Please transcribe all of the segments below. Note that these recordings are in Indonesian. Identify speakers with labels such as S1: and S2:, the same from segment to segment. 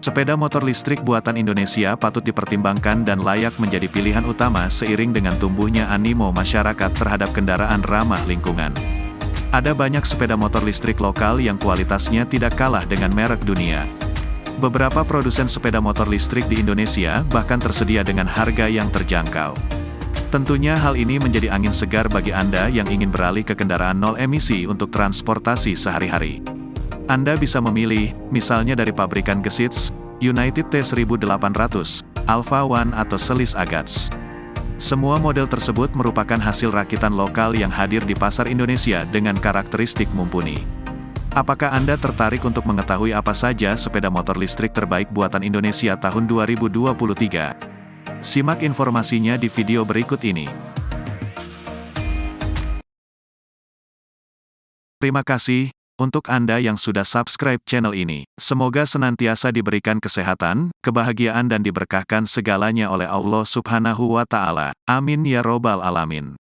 S1: Sepeda motor listrik buatan Indonesia patut dipertimbangkan dan layak menjadi pilihan utama seiring dengan tumbuhnya animo masyarakat terhadap kendaraan ramah lingkungan. Ada banyak sepeda motor listrik lokal yang kualitasnya tidak kalah dengan merek dunia. Beberapa produsen sepeda motor listrik di Indonesia bahkan tersedia dengan harga yang terjangkau. Tentunya hal ini menjadi angin segar bagi Anda yang ingin beralih ke kendaraan nol emisi untuk transportasi sehari-hari. Anda bisa memilih, misalnya dari pabrikan Gesits, United T1800, Alpha One atau Selis Agats. Semua model tersebut merupakan hasil rakitan lokal yang hadir di pasar Indonesia dengan karakteristik mumpuni. Apakah Anda tertarik untuk mengetahui apa saja sepeda motor listrik terbaik buatan Indonesia tahun 2023? Simak informasinya di video berikut ini. Terima kasih untuk Anda yang sudah subscribe channel ini. Semoga senantiasa diberikan kesehatan, kebahagiaan dan diberkahkan segalanya oleh Allah Subhanahu wa Ta'ala. Amin ya Robbal Alamin.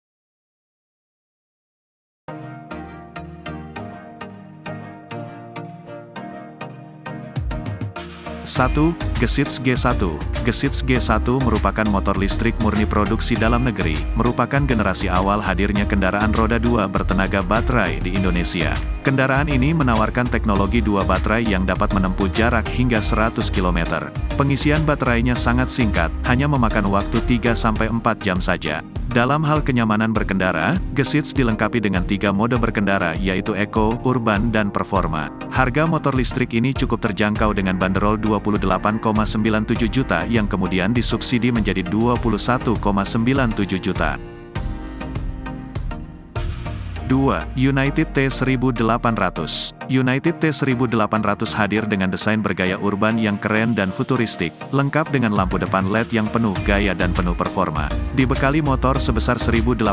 S1: Satu, Gesits G1. Gesits G1 merupakan motor listrik murni produksi dalam negeri, merupakan generasi awal hadirnya kendaraan roda 2 bertenaga baterai di Indonesia. Kendaraan ini menawarkan teknologi 2 baterai yang dapat menempuh jarak hingga 100 km. Pengisian baterainya sangat singkat, hanya memakan waktu 3-4 jam saja. Dalam hal kenyamanan berkendara, Gesits dilengkapi dengan 3 mode berkendara yaitu Eco, Urban dan Performa. Harga motor listrik ini cukup terjangkau dengan banderol 28,97 juta yang kemudian disubsidi menjadi 21,97 juta. 2. United T1800. United T1800 hadir dengan desain bergaya urban yang keren dan futuristik, lengkap dengan lampu depan LED yang penuh gaya dan penuh performa. Dibekali motor sebesar 1800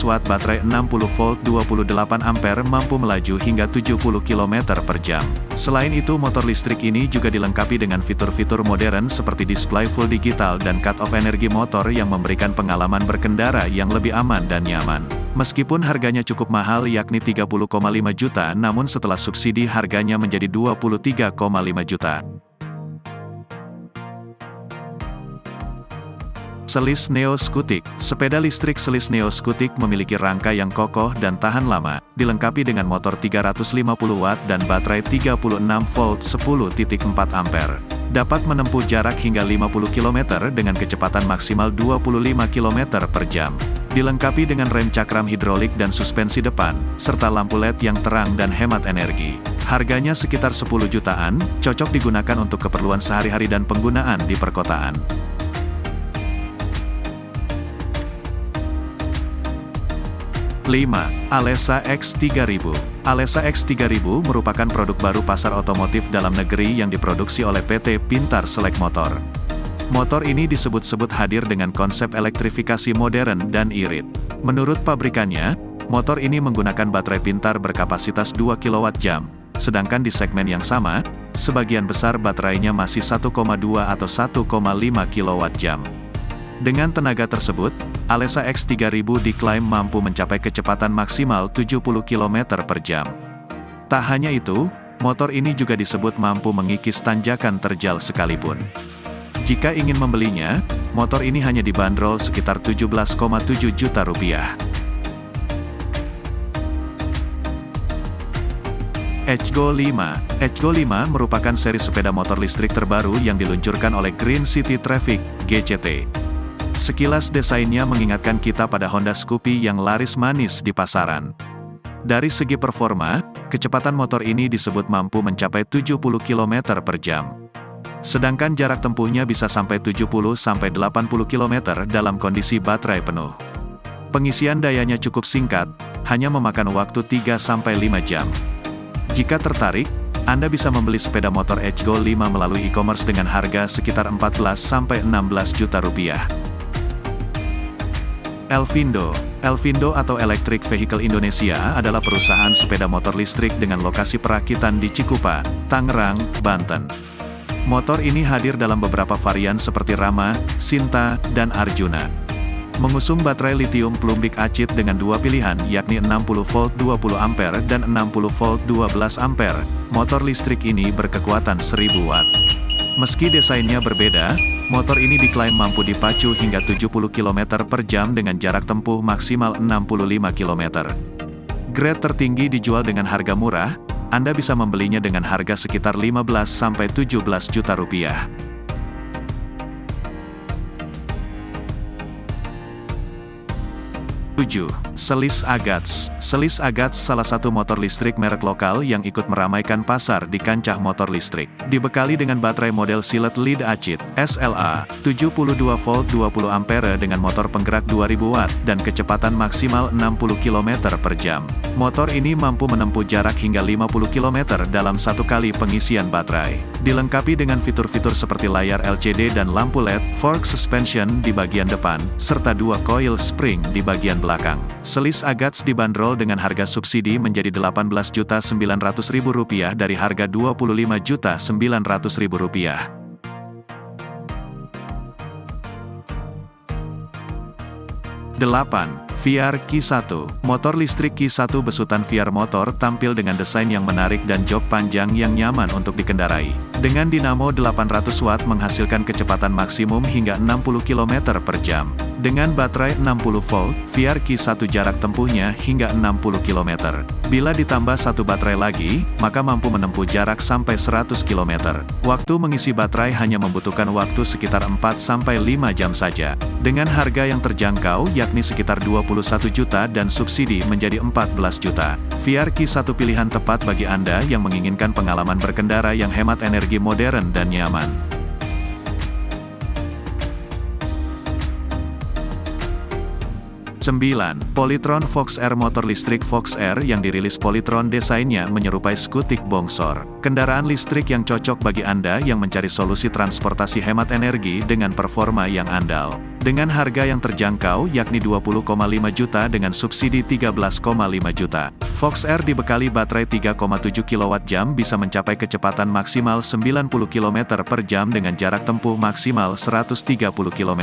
S1: watt, baterai 60 volt 28 ampere mampu melaju hingga 70 km per jam. Selain itu, motor listrik ini juga dilengkapi dengan fitur-fitur modern seperti display full digital dan cut-off energi motor yang memberikan pengalaman berkendara yang lebih aman dan nyaman. Meskipun harganya cukup mahal yakni 30,5 juta, namun setelah subsidi harganya menjadi 23,5 juta. Selis Neo Scutic. Sepeda listrik Selis Neo Scutic memiliki rangka yang kokoh dan tahan lama, dilengkapi dengan motor 350 watt dan baterai 36 volt 10,4 ampere. Dapat menempuh jarak hingga 50 km dengan kecepatan maksimal 25 km per jam. Dilengkapi dengan rem cakram hidrolik dan suspensi depan, serta lampu LED yang terang dan hemat energi. Harganya sekitar 10 jutaan, cocok digunakan untuk keperluan sehari-hari dan penggunaan di perkotaan. 5. Alesa X3000. Alesa X3000 merupakan produk baru pasar otomotif dalam negeri yang diproduksi oleh PT Pintar Select Motor. Motor ini disebut-sebut hadir dengan konsep elektrifikasi modern dan irit. Menurut pabrikannya, motor ini menggunakan baterai pintar berkapasitas 2 kWh, sedangkan di segmen yang sama, sebagian besar baterainya masih 1,2 atau 1,5 kWh. Dengan tenaga tersebut, Alesa X3000 diklaim mampu mencapai kecepatan maksimal 70 km per jam. Tak hanya itu, motor ini juga disebut mampu mengikis tanjakan terjal sekalipun. Jika ingin membelinya, motor ini hanya dibanderol sekitar 17,7 juta rupiah. Edgo 5. Edgo 5 merupakan seri sepeda motor listrik terbaru yang diluncurkan oleh Green City Traffic, GCT. Sekilas desainnya mengingatkan kita pada Honda Scoopy yang laris manis di pasaran. Dari segi performa, kecepatan motor ini disebut mampu mencapai 70 km per jam. Sedangkan jarak tempuhnya bisa sampai 70-80 km dalam kondisi baterai penuh. Pengisian dayanya cukup singkat, hanya memakan waktu 3-5 jam. Jika tertarik, Anda bisa membeli sepeda motor Edgo 5 melalui e-commerce dengan harga sekitar 14-16 juta rupiah. Elvindo. Elvindo atau Electric Vehicle Indonesia adalah perusahaan sepeda motor listrik dengan lokasi perakitan di Cikupa, Tangerang, Banten. Motor ini hadir dalam beberapa varian seperti Rama, Sinta, dan Arjuna. Mengusung baterai lithium plumbik acid dengan 2 pilihan yakni 60 volt 20 ampere dan 60 volt 12 ampere, motor listrik ini berkekuatan 1000 watt. Meski desainnya berbeda, motor ini diklaim mampu dipacu hingga 70 km per jam dengan jarak tempuh maksimal 65 km. Grade tertinggi dijual dengan harga murah, Anda bisa membelinya dengan harga sekitar 15–17 juta rupiah. 7. Selis Agats. Selis Agats salah satu motor listrik merek lokal yang ikut meramaikan pasar di kancah motor listrik. Dibekali dengan baterai model Silet Lead Acid SLA 72 volt 20 ampere dengan motor penggerak 2000 watt dan kecepatan maksimal 60 km per jam. Motor ini mampu menempuh jarak hingga 50 km dalam satu kali pengisian baterai. Dilengkapi dengan fitur-fitur seperti layar LCD dan lampu LED, fork suspension di bagian depan, serta 2 coil spring di bagian belakang. Selis Agats dibanderol dengan harga subsidi menjadi Rp18.900.000 dari harga Rp25.900.000. 8. VR Q1. Motor listrik Q1 besutan VR motor tampil dengan desain yang menarik dan jok panjang yang nyaman untuk dikendarai. Dengan dinamo 800 watt menghasilkan kecepatan maksimum hingga 60 km per jam. Dengan baterai 60 volt, VR Q1 jarak tempuhnya hingga 60 km. Bila ditambah satu baterai lagi, maka mampu menempuh jarak sampai 100 km. Waktu mengisi baterai hanya membutuhkan waktu sekitar 4–5 jam saja. Dengan harga yang terjangkau yakni sekitar 21 juta dan subsidi menjadi 14 juta. VR Q1 pilihan tepat bagi Anda yang menginginkan pengalaman berkendara yang hemat energi modern dan nyaman. 9. Polytron Fox R. Motor listrik Fox R yang dirilis Polytron desainnya menyerupai skutik bongsor. Kendaraan listrik yang cocok bagi Anda yang mencari solusi transportasi hemat energi dengan performa yang andal. Dengan harga yang terjangkau yakni 20,5 juta dengan subsidi 13,5 juta. Fox R dibekali baterai 3,7 kWh bisa mencapai kecepatan maksimal 90 km per jam dengan jarak tempuh maksimal 130 km.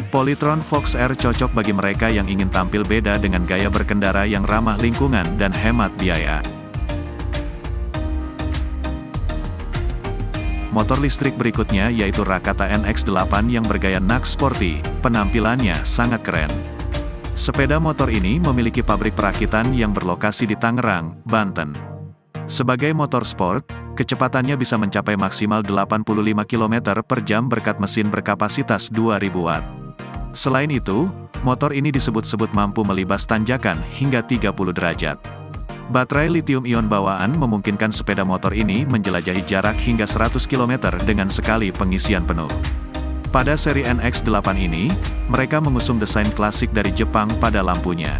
S1: Polytron Fox R cocok bagi mereka yang ingin tampil beda dengan gaya berkendara yang ramah lingkungan dan hemat biaya. Motor listrik berikutnya yaitu Rakata NX8 yang bergaya NAK sporty, penampilannya sangat keren. Sepeda motor ini memiliki pabrik perakitan yang berlokasi di Tangerang, Banten. Sebagai motor sport, kecepatannya bisa mencapai maksimal 85 km per jam berkat mesin berkapasitas 2000 watt. Selain itu, motor ini disebut-sebut mampu melibas tanjakan hingga 30 derajat. Baterai lithium-ion bawaan memungkinkan sepeda motor ini menjelajahi jarak hingga 100 km dengan sekali pengisian penuh. Pada seri NX8 ini, mereka mengusung desain klasik dari Jepang pada lampunya.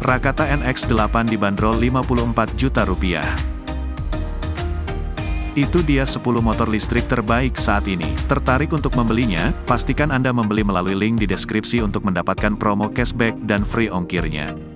S1: Rakata NX8 dibanderol 54 juta rupiah. Itu dia 10 motor listrik terbaik saat ini. Tertarik untuk membelinya? Pastikan Anda membeli melalui link di deskripsi untuk mendapatkan promo cashback dan free ongkirnya.